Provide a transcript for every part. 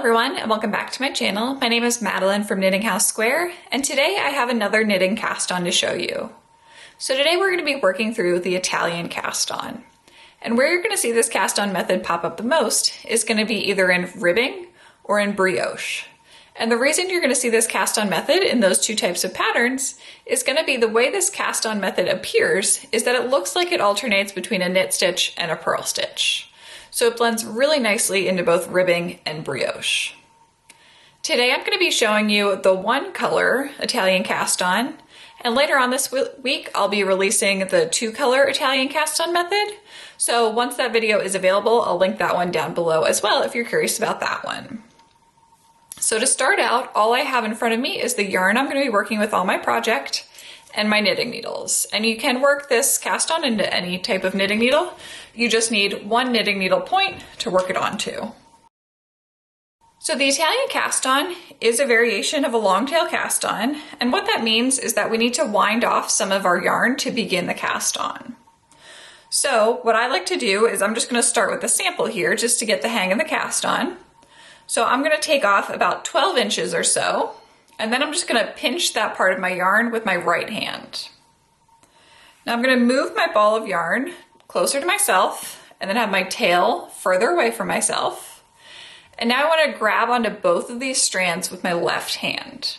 everyone, and welcome back to my channel. My name is Madeline from KnittingHouseSquare, and today I have another knitting cast on to show you. So today we're going to be working through the Italian cast on. And where you're going to see this cast on method pop up the most is going to be either in ribbing or in brioche. And the reason you're going to see this cast on method in those two types of patterns is going to be the way this cast on method appears is that it looks like it alternates between a knit stitch and a purl stitch. So it blends really nicely into both ribbing and brioche. Today I'm going to be showing you the one color Italian cast on, and later on this week I'll be releasing the two color Italian cast on method. So once that video is available, I'll link that one down below as well if you're curious about that one. So to start out, all I have in front of me is the yarn I'm going to be working with on my project and my knitting needles. And you can work this cast on into any type of knitting needle. You just need one knitting needle point to work it onto. So the Italian cast on is a variation of a long tail cast on. And what that means is that we need to wind off some of our yarn to begin the cast on. So what I like to do is I'm just going to start with a sample here just to get the hang of the cast on. So I'm going to take off about 12 inches or so, and then I'm just going to pinch that part of my yarn with my right hand. Now I'm going to move my ball of yarn closer to myself and then have my tail further away from myself. And now I want to grab onto both of these strands with my left hand.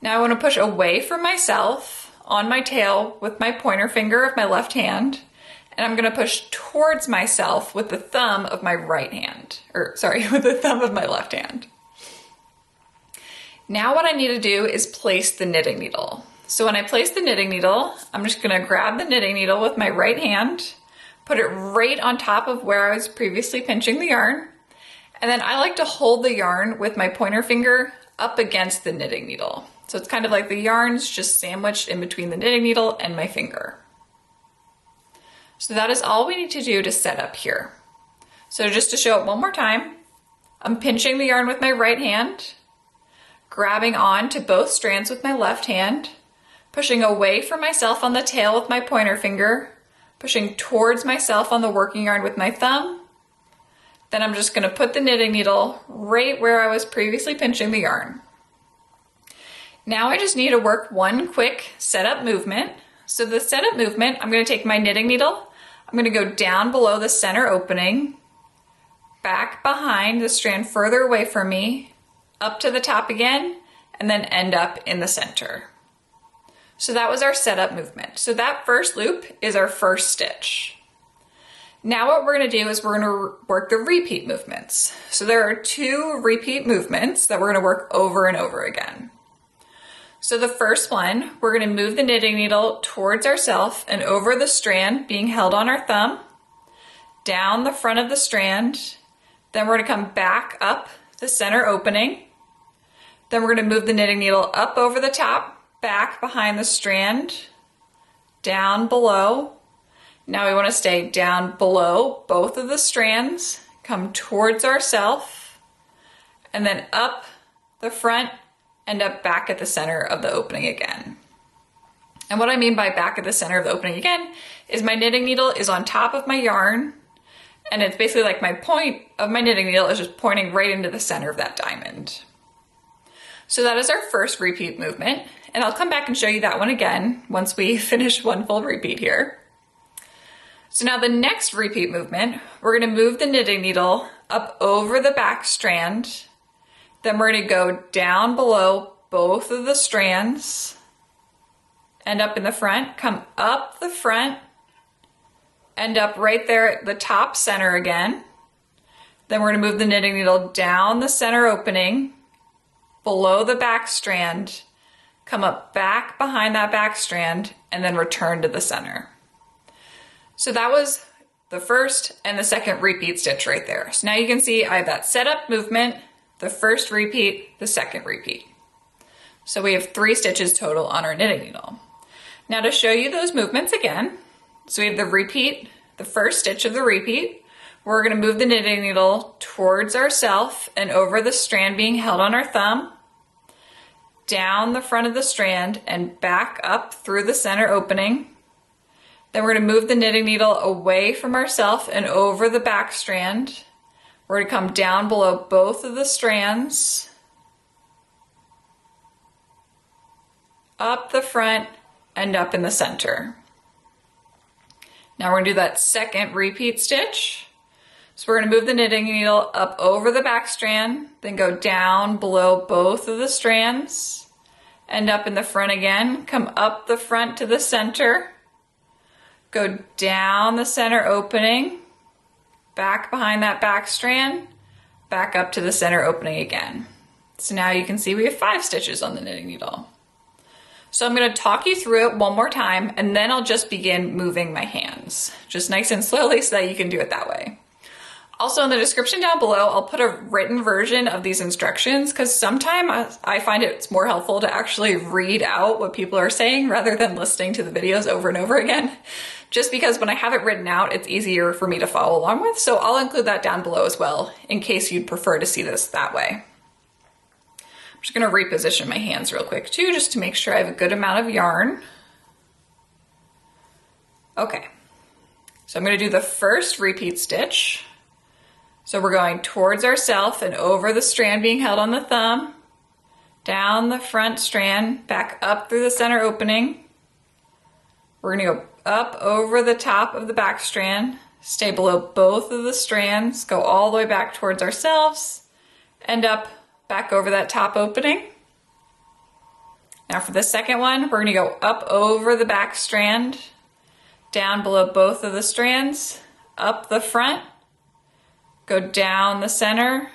Now I want to push away from myself on my tail with my pointer finger of my left hand. And I'm going to push towards myself with the thumb of my right hand, with the thumb of my left hand. Now what I need to do is place the knitting needle. So when I place the knitting needle, I'm just going to grab the knitting needle with my right hand, put it right on top of where I was previously pinching the yarn. And then I like to hold the yarn with my pointer finger up against the knitting needle. So it's kind of like the yarn's just sandwiched in between the knitting needle and my finger. So that is all we need to do to set up here. So just to show it one more time, I'm pinching the yarn with my right hand, grabbing on to both strands with my left hand, pushing away from myself on the tail with my pointer finger, pushing towards myself on the working yarn with my thumb. Then I'm just going to put the knitting needle right where I was previously pinching the yarn. Now I just need to work one quick setup movement. So the setup movement, I'm going to take my knitting needle, I'm going to go down below the center opening, back behind the strand further away from me, up to the top again, and then end up in the center. So that was our setup movement. So that first loop is our first stitch. Now what we're going to do is we're going to work the repeat movements. So there are two repeat movements that we're going to work over and over again. So the first one, we're going to move the knitting needle towards ourselves and over the strand being held on our thumb, down the front of the strand. Then we're going to come back up the center opening. Then we're going to move the knitting needle up over the top, back behind the strand, down below. Now we want to stay down below both of the strands, come towards ourselves, and then up the front, end up back at the center of the opening again. And what I mean by back at the center of the opening again is my knitting needle is on top of my yarn, and it's basically like my point of my knitting needle is just pointing right into the center of that diamond. So that is our first repeat movement, and I'll come back and show you that one again once we finish one full repeat here. So now the next repeat movement, we're going to move the knitting needle up over the back strand. Then we're going to go down below both of the strands, end up in the front, come up the front, end up right there at the top center again. Then we're going to move the knitting needle down the center opening, below the back strand, come up back behind that back strand, and then return to the center. So that was the first and the second repeat stitch right there. So now you can see I have that setup movement, the first repeat, the second repeat. So we have 3 stitches total on our knitting needle. Now to show you those movements again, so we have the repeat, the first stitch of the repeat. We're going to move the knitting needle towards ourselves and over the strand being held on our thumb, down the front of the strand and back up through the center opening. Then we're going to move the knitting needle away from ourselves and over the back strand. We're going to come down below both of the strands, up the front, and up in the center. Now we're going to do that second repeat stitch. So we're going to move the knitting needle up over the back strand, then go down below both of the strands, and up in the front again. Come up the front to the center, go down the center opening, back behind that back strand, back up to the center opening again. So now you can see we have 5 stitches on the knitting needle. So I'm going to talk you through it one more time, and then I'll just begin moving my hands, just nice and slowly so that you can do it that way. Also in the description down below, I'll put a written version of these instructions because sometimes I find it's more helpful to actually read out what people are saying rather than listening to the videos over and over again. Just because when I have it written out, it's easier for me to follow along with. So I'll include that down below as well in case you'd prefer to see this that way. I'm just going to reposition my hands real quick too, just to make sure I have a good amount of yarn. Okay, so I'm going to do the first repeat stitch. So we're going towards ourselves and over the strand being held on the thumb, down the front strand, back up through the center opening. We're going to go up over the top of the back strand, stay below both of the strands, go all the way back towards ourselves, and up back over that top opening. Now for the second one, we're going to go up over the back strand, down below both of the strands, up the front, go down the center,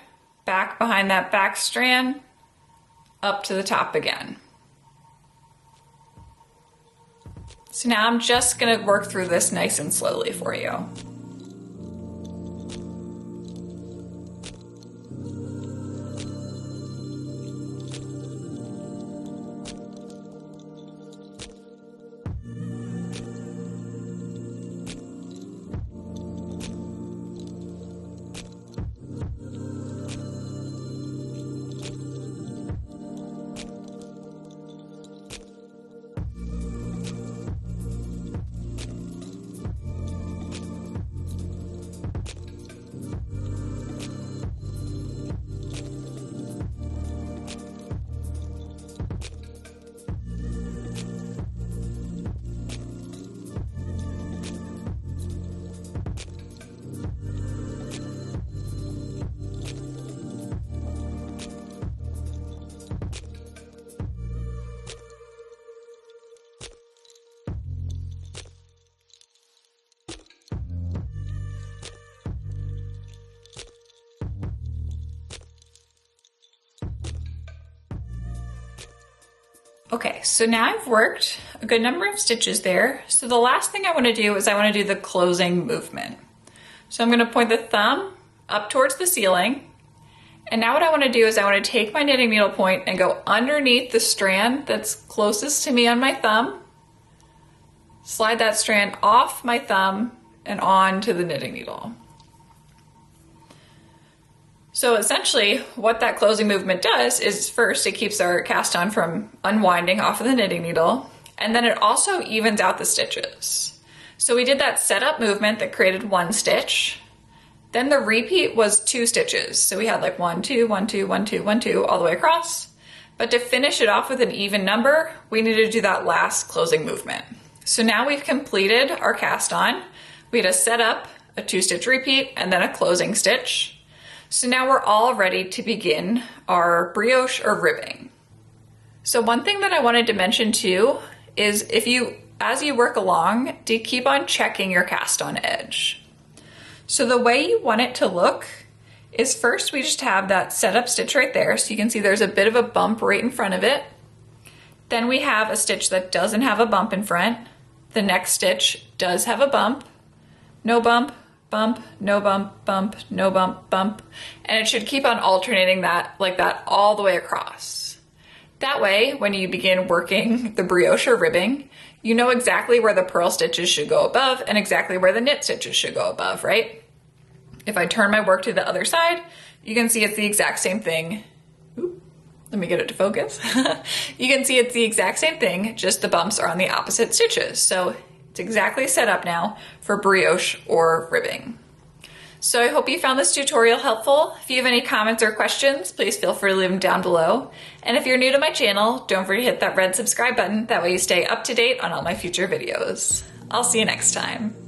back behind that back strand, up to the top again. So now I'm just going to work through this nice and slowly for you. Okay, so now I've worked a good number of stitches there. So the last thing I want to do is I want to do the closing movement. So I'm going to point the thumb up towards the ceiling. And now what I want to do is I want to take my knitting needle point and go underneath the strand that's closest to me on my thumb. Slide that strand off my thumb and onto the knitting needle. So essentially what that closing movement does is first it keeps our cast on from unwinding off of the knitting needle, and then it also evens out the stitches. So we did that setup movement that created 1 stitch. Then the repeat was 2 stitches. So we had like 1, 2, 1, 2, 1, 2, 1, 2 all the way across. But to finish it off with an even number, we needed to do that last closing movement. So now we've completed our cast on. We had a setup, a 2-stitch repeat, and then a closing stitch. So now we're all ready to begin our brioche or ribbing. So one thing that I wanted to mention too is as you work along, to keep on checking your cast on edge. So the way you want it to look is first we just have that setup stitch right there. So you can see there's a bit of a bump right in front of it. Then we have a stitch that doesn't have a bump in front. The next stitch does have a bump, no bump, bump, no bump, bump, no bump, bump. And it should keep on alternating that like that all the way across. That way, when you begin working the brioche or ribbing, you know exactly where the purl stitches should go above and exactly where the knit stitches should go above, right? If I turn my work to the other side, you can see it's the exact same thing. Oop, let me get it to focus. You can see it's the exact same thing, just the bumps are on the opposite stitches. So it's exactly set up now for brioche or ribbing. So I hope you found this tutorial helpful. If you have any comments or questions, please feel free to leave them down below. And if you're new to my channel, don't forget to hit that red subscribe button. That way you stay up to date on all my future videos. I'll see you next time.